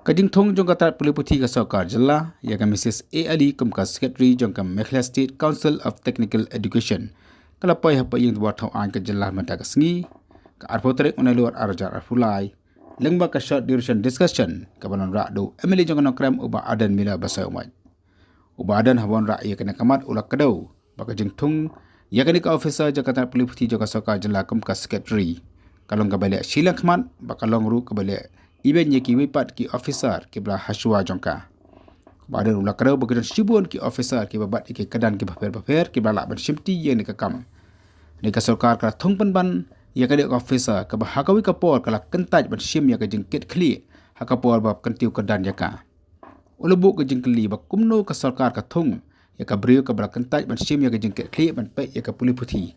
Kajing thong jong kata poliputi ka sokar jela ya ka Mrs. A Ali kum ka secretary jong ka Mekhla State Council of Technical Education kala pai hapa yung buat thau an ka jela Mynta ka sngi ka arpotrek unaluar arjar arfulai lengba ka short duration discussion ka banon ra do emily jong no krem uba Ardent mila basa umai uba Ardent habon ra ya kana kamat ulak kadau baka jing thong ya ka ni ka officer jong kata poliputi jong ka sokar jela kum ka secretary kalong ka balik silang kamat baka long ru ka balik Iben ye ki wipat ki officer ki bla Mynshuwa jongka. Badan ulah kerau begitu sibun ki officer ki babat ki kedan ki baper ki bla ban simti ye ni ka kam. Ni ka sarkar ka thong ban ye ka de officer ka ba hakawi ka por kala kentaj ban sim ye ka jengkit kli haka por bab kentiu kedan ye ka. Ulubu ka jengkli ba kumno ka sarkar ka thong ye ka brio ka bla kentaj ban sim ye ka jengkit kli ban pe ye ka puli puthi.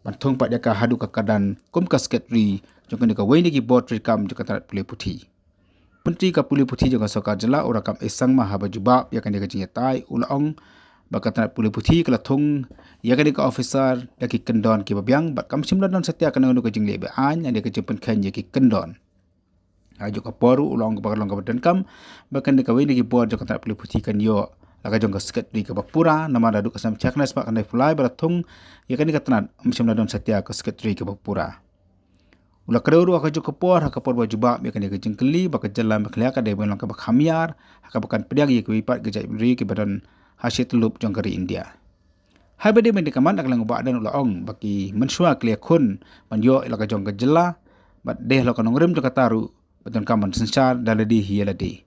Ban thong pat ye ka hadu ka kedan kum ka secretary jong ka wei ni ki board rikam jong ka tat puli puthi. Menteri ka puli puthi jong ka sokar jela ora kam esang ma haba jubab ya kan dia jing tai ulaong bakatan puli puthi kala thong ya kan ka officer da ki kendon ki babyang bat kam simla don setia kan ka jing lebe an ya ka jempen khan ya ki kendon aju ka poru ulong ka bakalong ka badan kam bakan ka wei ni ki board jong ka puli puthi kan yo laka jong ka secretary ka bapura nama dadu ka sam chaknas pak kan fulai barathong ya kan ka tanat simla don setia ka secretary ka bapura Ula kaduru aka jo kapor baju bab ya kan dia jengkeli baka jalan mekhlia ka dai belong ka bakhamiar haka bakan pediang ye kuipat gejai beri ke badan hasil telup jong kari India. Hai bade men dikaman ak lang ba dan ulaong baki Mynshuwa klia khun manyo ilaka jong ka jela bat deh lo kanong rem jong kataru badan kaman Synshar daladi hialadi.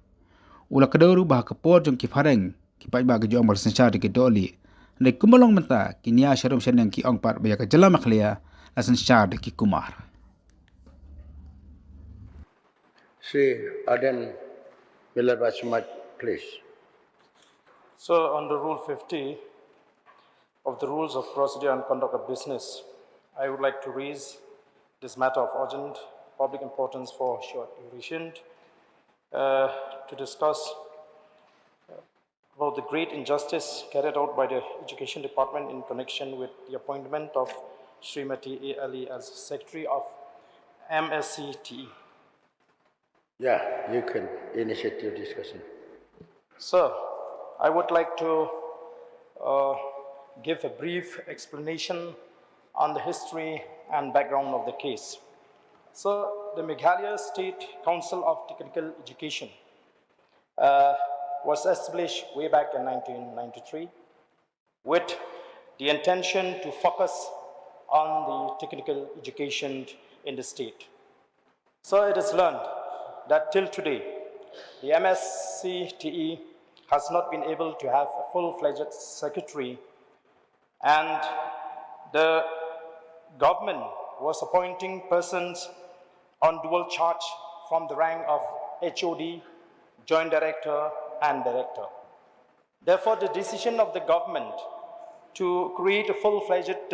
Ula kaduru bah kapor jong ki fareng ki Paidbah ke jong mal Synshar ke Dohlieh. Ndai kumalong Mynta kinia sharum sheneng ki ong pat ba ka jela mekhlia la Synshar ki Kumar. Sri Ardent please. So, under Rule 50 of the Rules of Procedure and Conduct of Business, I would like to raise this matter of urgent public importance for short duration to discuss about the great injustice carried out by the Education Department in connection with the appointment of Srimati A. Ali as Secretary of MSCTE. Yeah, you can initiate your discussion. Sir, I would like to give a brief explanation on the history and background of the case. So, the Meghalaya State Council of Technical Education was established way back in 1993 with the intention to focus on the technical education in the state. So, it is learned that till today, the MSCTE has not been able to have a full-fledged secretary, and the government was appointing persons on dual charge from the rank of HOD, Joint Director, and Director. Therefore, the decision of the government to create a full-fledged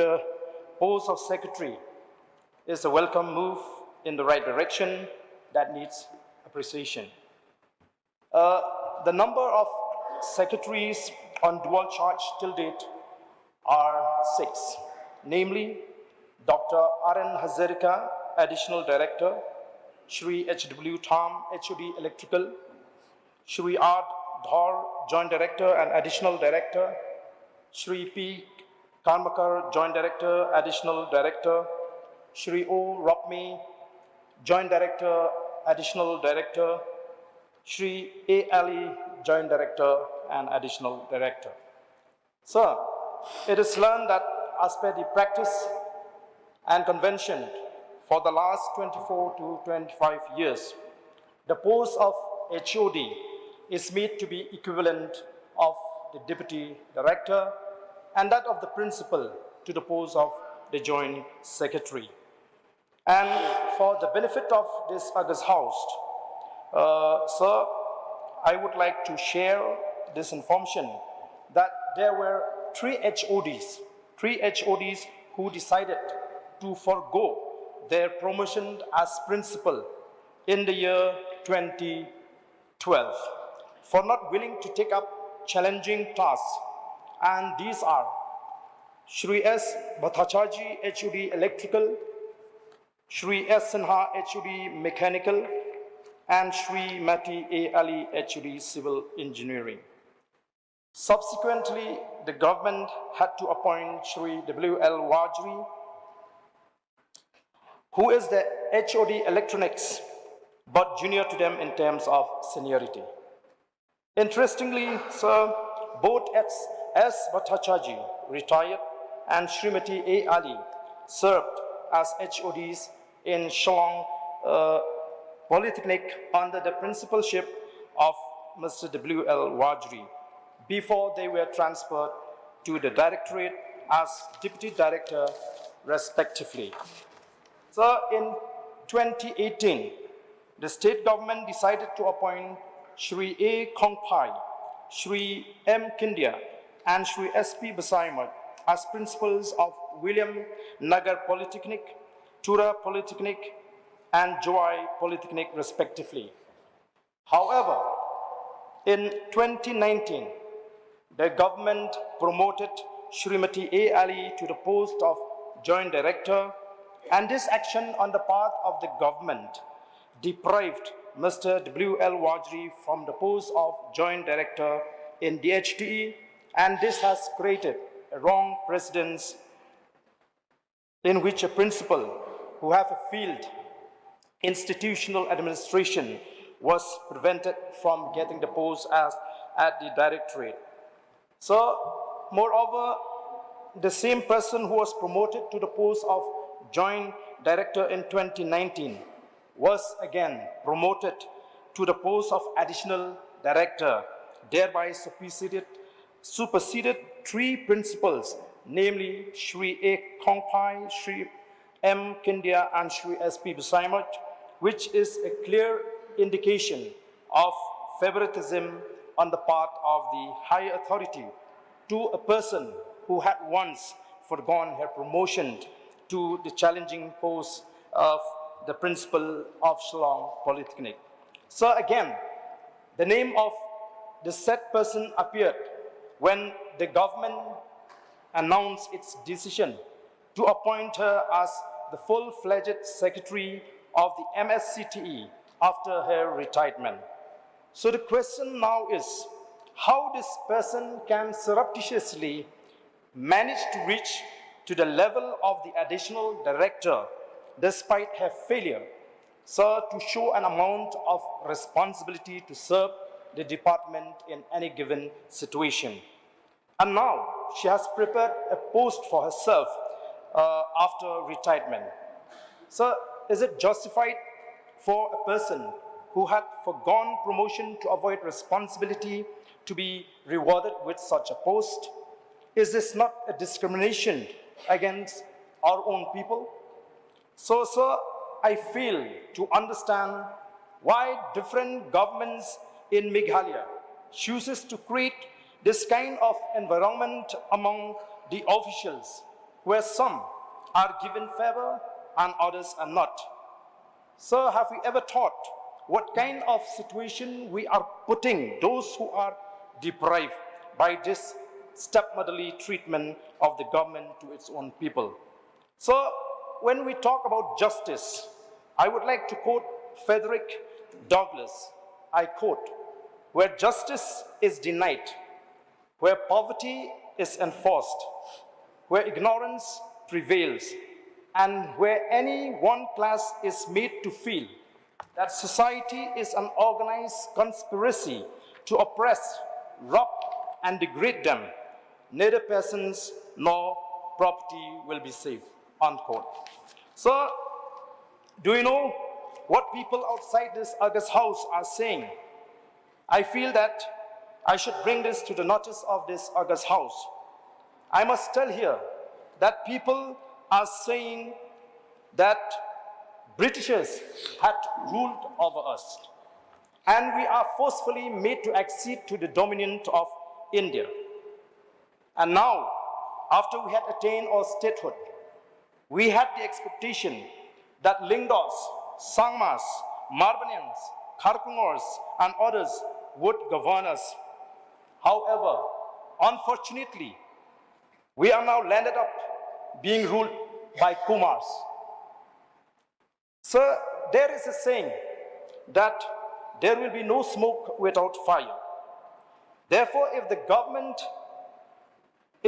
post of secretary is a welcome move in the right direction that needs appreciation. The number of secretaries on dual charge till date are 6, namely Dr. Ardent, Additional Director, Shri H.W. Tham, HOD Electrical, Shri R. Dhar, Joint Director and Additional Director, Shri P. Karmakar, Joint Director, Additional Director, Shri O. Rokmi, Joint Director, Additional Director, Shri A. Ali, Joint Director and Additional Director. Sir, it is learned that as per the practice and convention for the last 24 to 25 years, the post of HOD is made to be equivalent of the Deputy Director and that of the Principal to the post of the Joint Secretary. And for the benefit of this August House, sir, I would like to share this information that there were three HODs who decided to forego their promotion as principal in the year 2012 for not willing to take up challenging tasks. And these are Shri S. Bhattacharjee, HOD Electrical, Shri S. Sinha, HOD Mechanical, and Srimati A. Ali, HOD, Civil Engineering. Subsequently, the government had to appoint Shri W.L. Wajri, who is the HOD Electronics, but junior to them in terms of seniority. Interestingly, sir, both S. Bhattacharjee, retired, and Srimati A. Ali served as HODs in Shillong Polytechnic under the principalship of Mr. W.L. Wajri before they were transferred to the directorate as deputy director, respectively. So in 2018, the state government decided to appoint Shri A. Kongpai, Shri M. Kindia, and Shri S.P. Basaimat as principals of William Nagar Polytechnic, Tura Polytechnic, and Joy Polytechnic, respectively. However, in 2019, the government promoted Srimati A. Ali to the post of Joint Director, and this action on the part of the government deprived Mr. W.L. Wajri from the post of Joint Director in DHTE, and this has created a wrong precedence in which a principal who have a field institutional administration was prevented from getting the post as at the directorate. So, moreover, the same person who was promoted to the post of Joint Director in 2019 was again promoted to the post of Additional Director, thereby superseded three principals, namely Shri A. Kongpai, Shri M. Kindia, and Shri S.P. Basaimat, which is a clear indication of favoritism on the part of the high authority to a person who had once foregone her promotion to the challenging post of the principal of Shillong Polytechnic. So again, the name of the said person appeared when the government announced its decision to appoint her as the full-fledged secretary of the MSCTE after her retirement. So the question now is, how this person can surreptitiously manage to reach to the level of the additional director despite her failure, so to show an amount of responsibility to serve the department in any given situation. And now she has prepared a post for herself after retirement. So is it justified for a person who had foregone promotion to avoid responsibility to be rewarded with such a post? Is this not a discrimination against our own people? So, sir, I fail to understand why different governments in Meghalaya chooses to create this kind of environment among the officials, where some are given favor and others are not. Sir, have we ever thought what kind of situation we are putting those who are deprived by this stepmotherly treatment of the government to its own people? So, when we talk about justice, I would like to quote Frederick Douglass. I quote, "Where justice is denied, where poverty is enforced, where ignorance prevails, and where any one class is made to feel that society is an organized conspiracy to oppress, rob, and degrade them, neither persons nor property will be safe," unquote. So, do you know what people outside this August House are saying? I feel that I should bring this to the notice of this August House. I must tell here that people are saying that Britishers had ruled over us, and we are forcefully made to accede to the dominion of India. And now, after we had attained our statehood, we had the expectation that Lingdos, Sangmas, Marbanians, Kharkungors, and others would govern us. However, unfortunately, we are now landed up being ruled by Kumars. So there is a saying that there will be no smoke without fire. Therefore, it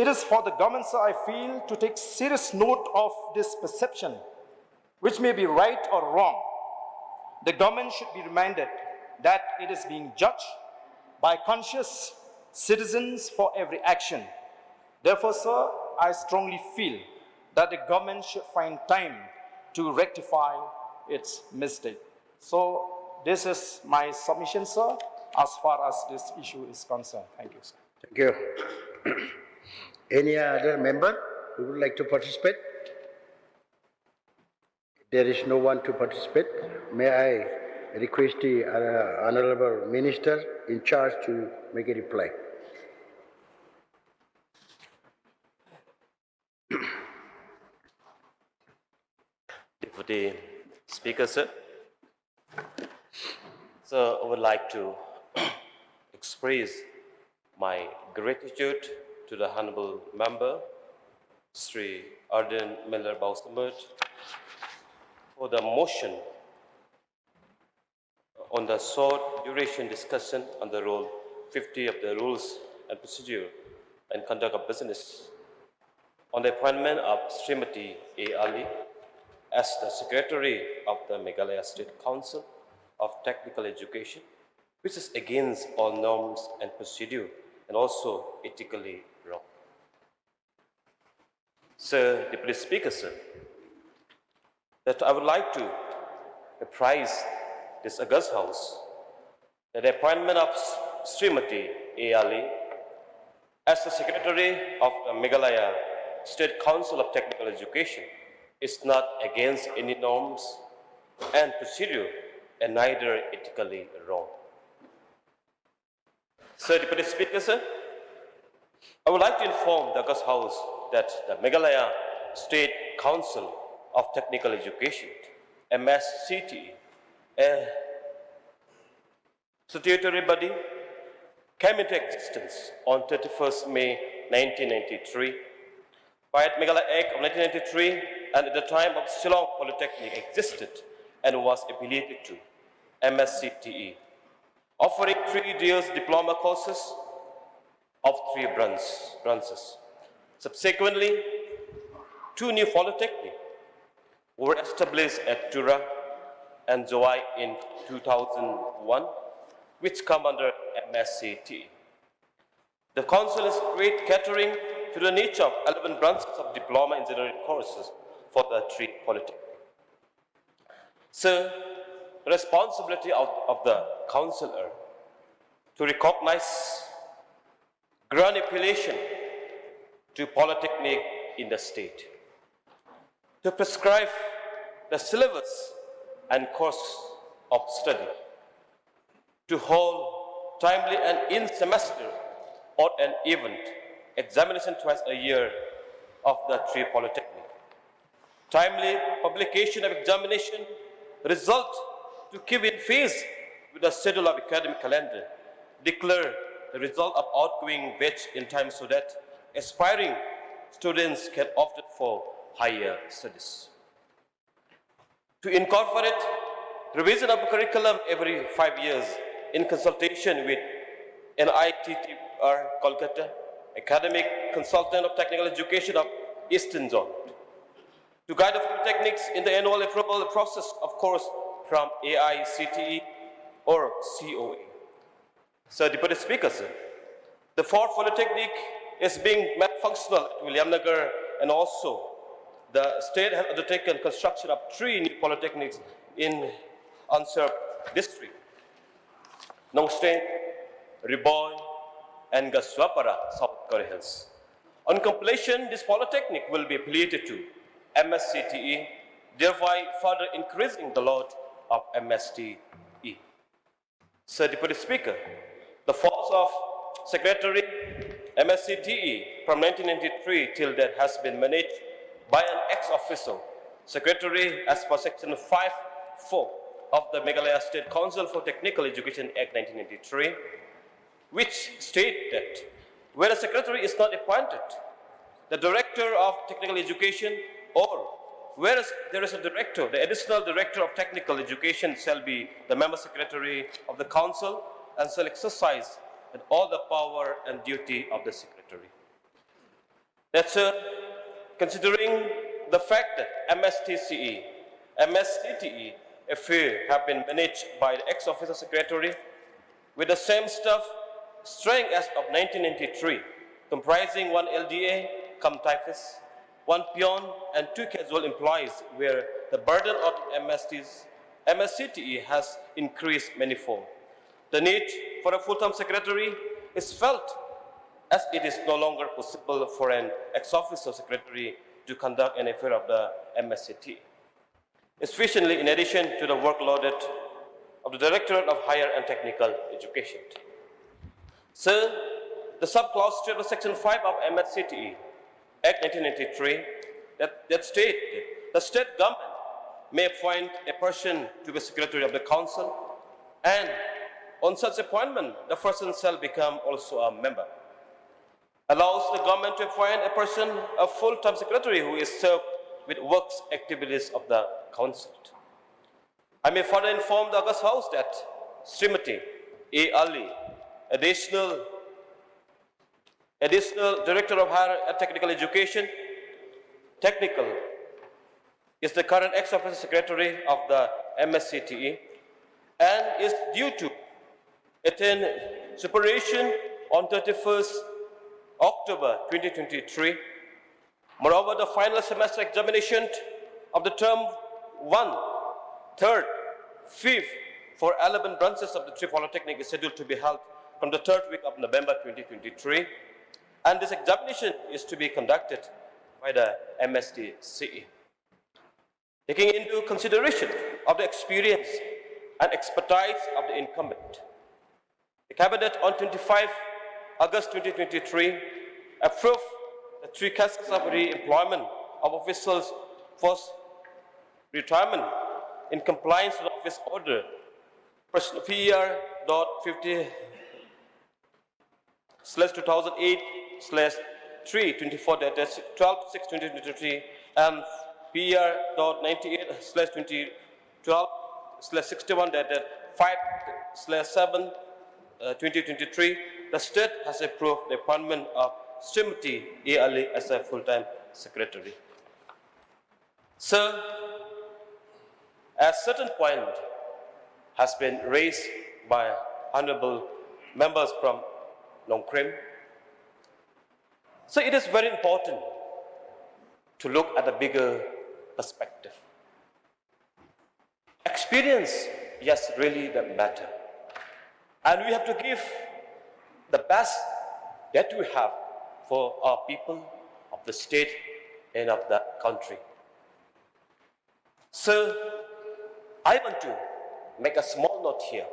is for the government, sir, I feel, to take serious note of this perception, which may be right or wrong. The government should be reminded that it is being judged by conscious citizens for every action. Therefore, sir, I strongly feel that the government should find time to rectify its mistake. So this is my submission, sir, as far as this issue is concerned. Thank you, sir. Thank you. Any other member who would like to participate? There is no one to participate. May I request the Honorable Minister in charge to make a reply. Deputy Speaker, sir. So I would like to express my gratitude to the Honorable Member, Sri Ardent Miller Bausamert, for the motion on the short duration discussion on the Rule 50 of the Rules and Procedure and Conduct of Business on the appointment of Srimati A. Ali as the Secretary of the Meghalaya State Council of Technical Education, which is against all norms and procedure and also ethically wrong. Sir, Deputy Speaker, sir, that I would like to apprise this August House that the appointment of Srimati A. Ali as the Secretary of the Meghalaya State Council of Technical Education is not against any norms and procedure and neither ethically wrong. Sir, Deputy Speaker, sir, I would like to inform the August House that the Meghalaya State Council of Technical Education, MSCTE, a statutory body, came into existence on 31st May 1993 by the Meghalaya Act of 1993, and at the time of Shillong Polytechnic existed and was affiliated to MSCTE, offering 3 years diploma courses of 3 branches. Subsequently, 2 new polytechnics were established at Tura and Zawai in 2001, which come under MSCTE. The Council is great catering to the needs of 11 branches of diploma engineering courses for the 3 polytechnics. So, the responsibility of the Council are to recognize, grant appellation to polytechnic in the state, to prescribe the syllabus and course of study, to hold timely and in-semester or an event examination twice a year of the 3 polytechnic, timely publication of examination result to keep in phase with the schedule of academic calendar, declare the result of outgoing batch in time so that aspiring students can opt for higher studies. To incorporate revision of curriculum every 5 years in consultation with NITTR Kolkata, Academic Consultant of Technical Education of Eastern Zone, to guide the polytechnics in the annual approval process of course from AICTE or COA. So, Deputy Speaker, sir, the 4th polytechnic is being made functional at Williamnagar, and also the state has undertaken construction of 3 new polytechnics in unserved district, Nongsten, Riboy, and Gaswapara, South Korea Hills. On completion, this polytechnic will be affiliated to MSCTE, thereby further increasing the load of MSTE. Sir, Deputy Speaker, the force of Secretary MSCTE from 1993 till that has been managed by an ex-official Secretary as per Section 5(4) of the Meghalaya State Council for Technical Education Act 1993, which state that where a secretary is not appointed, the Director of Technical Education or whereas there is a director, the additional director of technical education shall be the member secretary of the council and shall exercise all the power and duty of the secretary. That's considering the fact that MSCTE affair have been managed by the ex-officer secretary with the same staff strength as of 1993, comprising 1 LDA, cum typhus, 1 peon, and 2 casual employees, where the burden of MSCTE has increased manifold. The need for a full-time secretary is felt as it is no longer possible for an ex-officer secretary to conduct an affair of the MSCTE, especially in addition to the workload of the Directorate of Higher and Technical Education. So, the subclause of Section 5 of MSCTE Act 1993 that state the state government may appoint a person to be secretary of the council, and on such appointment, the person shall become also a member. Allows the government to appoint a person, a full-time secretary who is served with works activities of the council. I may further inform the August House that Srimati A. Ali, additional Director of Higher and Technical Education, Technical, is the current ex-officer secretary of the MSCTE and is due to attend superannuation on 31st October 2023. Moreover, the final semester examination of the term 1, 3rd, 5th for 11 branches of the 3 Polytechnic is scheduled to be held from the 3rd week of November 2023. And this examination is to be conducted by the MSTCE. Taking into consideration of the experience and expertise of the incumbent, the Cabinet on 25 August 2023 approved the 3 cases of re-employment of officials for retirement in compliance with the Office Order PR.50/2008/324-12/6/2023 and PR.98/2012/61-5/7/2023, the state has approved the appointment of Srimati A. Ali as a full-time secretary. Sir, a certain point has been raised by honorable members from Nongkrim. So it is very important to look at the bigger perspective. Experience, yes, really that matter. And we have to give the best that we have for our people, of the state, and of the country. So, I want to make a small note here.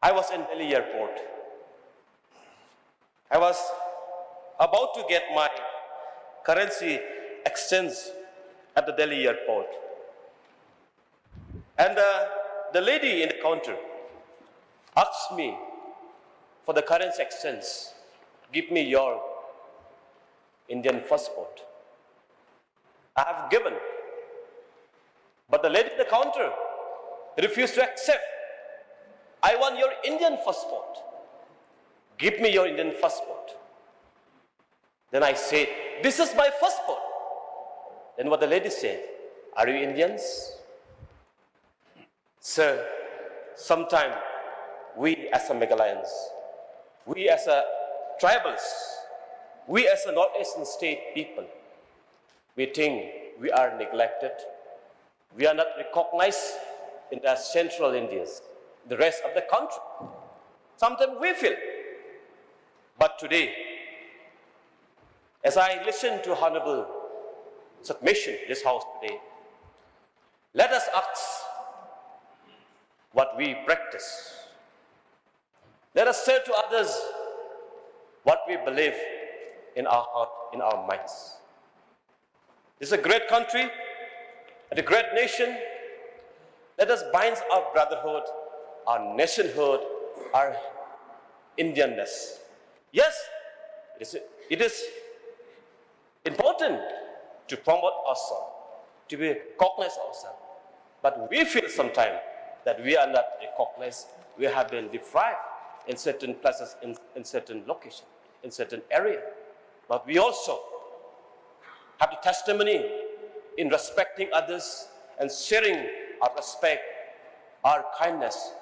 I was in Delhi airport. I was about to get my currency exchange at the Delhi airport. And the lady in the counter asked me for the currency exchange. Give me your Indian passport. I have given. But the lady at the counter refused to accept. I want your Indian passport. Give me your Indian passport. Then I said, this is my passport. Then what the lady said, are you Indians? Sir, sometimes we as a Meghalayan, we as a tribals, we as a Northeastern state people, we think we are neglected. We are not recognized in the central Indians, the rest of the country. Sometimes we feel. But today, as I listen to honorable submission in this house today, let us ask what we practice. Let us say to others what we believe in our heart, in our minds. This is a great country, and a great nation. Let us bind our brotherhood, our nationhood, our Indianness. Yes, it is important to promote ourselves. to be recognized ourselves. But we feel sometimes that we are not recognized. We have been deprived in certain places, in certain locations, in certain areas. But we also have the testimony in respecting others and sharing our respect, our kindness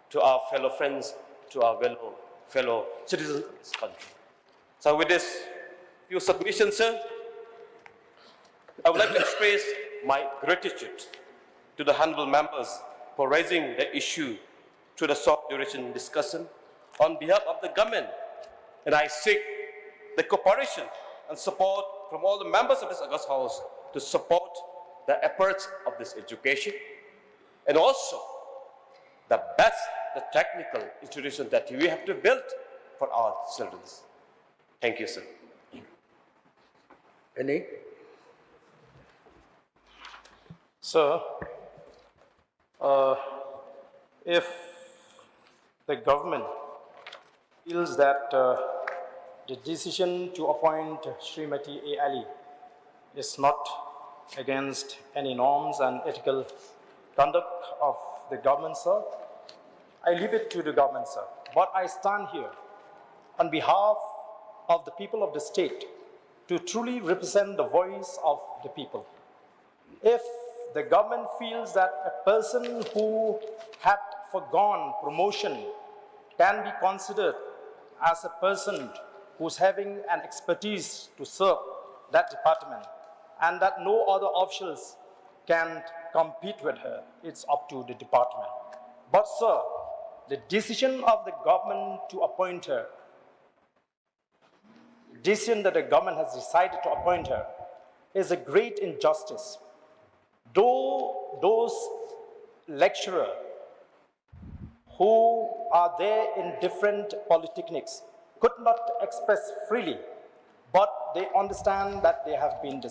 to our fellow friends, to our fellow citizens of this country. So with this few submissions, sir, I would like to express my gratitude to the honorable members for raising the issue to the short duration discussion on behalf of the government. And I seek the cooperation and support from all the members of this August House to support the efforts of this education and also the technical institution that we have to build for our children. Thank you, sir. Any? Sir, if the government feels that the decision to appoint Srimati A. Ali is not against any norms and ethical conduct of the government, sir, I leave it to the government, sir. But I stand here on behalf of the people of the state to truly represent the voice of the people. If the government feels that a person who had foregone promotion can be considered as a person who's having an expertise to serve that department and that no other officials can compete with her, it's up to the department. But sir, the decision of the government to appoint her, decision that the government has decided to appoint her, is a great injustice. Though those lecturers who are there in different polytechnics could not express freely, but they understand that they have been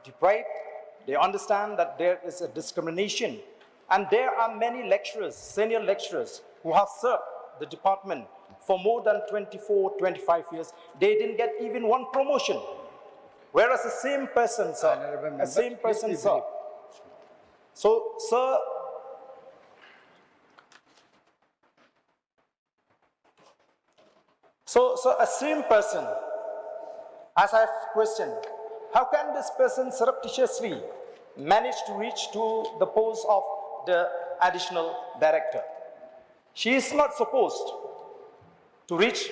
deprived, they understand that there is a discrimination, and there are many lecturers, senior lecturers, who have served the department for more than 24, 25 years. They didn't get even one promotion. Whereas the same person, sir, the same person, sir. So, sir, a same person, as I have questioned, how can this person surreptitiously manage to reach to the post of the additional director? She is not supposed to reach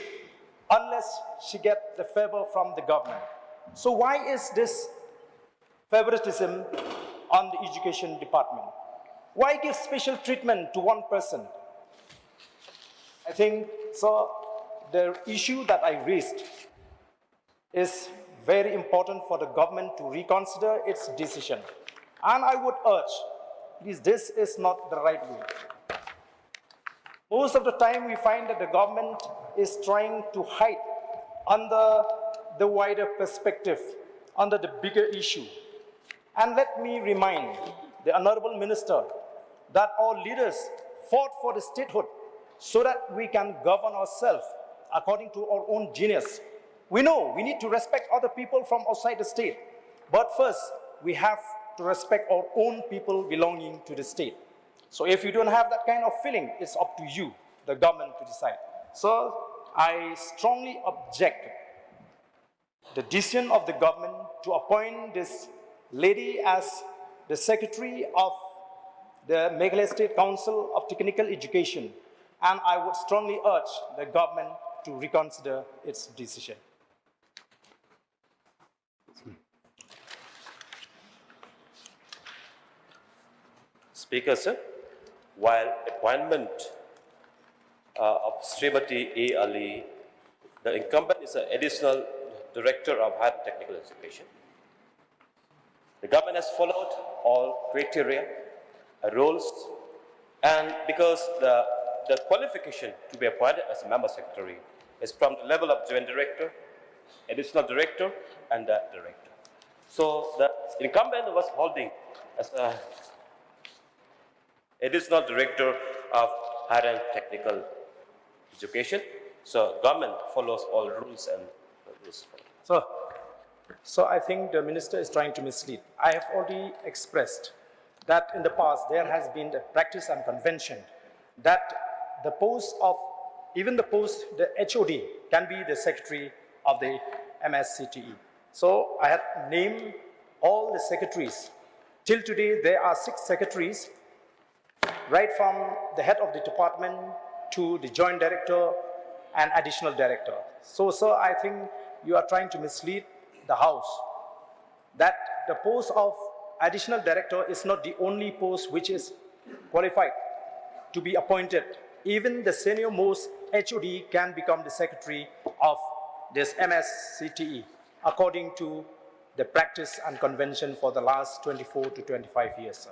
unless she gets the favor from the government. So why is this favoritism on the education department? Why give special treatment to one person? I think, so the issue that I raised is very important for the government to reconsider its decision. And I would urge, please, this is not the right way. Most of the time we find that the government is trying to hide under the wider perspective, under the bigger issue. And let me remind the Honorable Minister that our leaders fought for the statehood so that we can govern ourselves according to our own genius. We know we need to respect other people from outside the state, but first we have to respect our own people belonging to the state. So if you don't have that kind of feeling, it's up to you, the government, to decide. So I strongly object the decision of the government to appoint this lady as the secretary of the Meghalaya State Council of Technical Education, and I would strongly urge the government to reconsider its decision. Speaker, sir, while appointment of Srimati A. Ali, the incumbent is an additional director of higher technical education. The government has followed all criteria, rules, and because the qualification to be appointed as a member secretary is from the level of joint director, additional director, and the director. So the incumbent was holding as a additional director of higher technical education. So government follows all rules and rules. So So I think the minister is trying to mislead. I have already expressed that in the past there has been a practice and convention that the post of, even the post, the HOD can be the secretary of the MSCTE. So I have named all the secretaries. Till today there are 6 secretaries, right from the head of the department to the joint director and additional director. So, sir, I think you are trying to mislead the House that the post of additional director is not the only post which is qualified to be appointed. Even the senior most HOD can become the secretary of this MSCTE according to the practice and convention for the last 24 to 25 years, sir.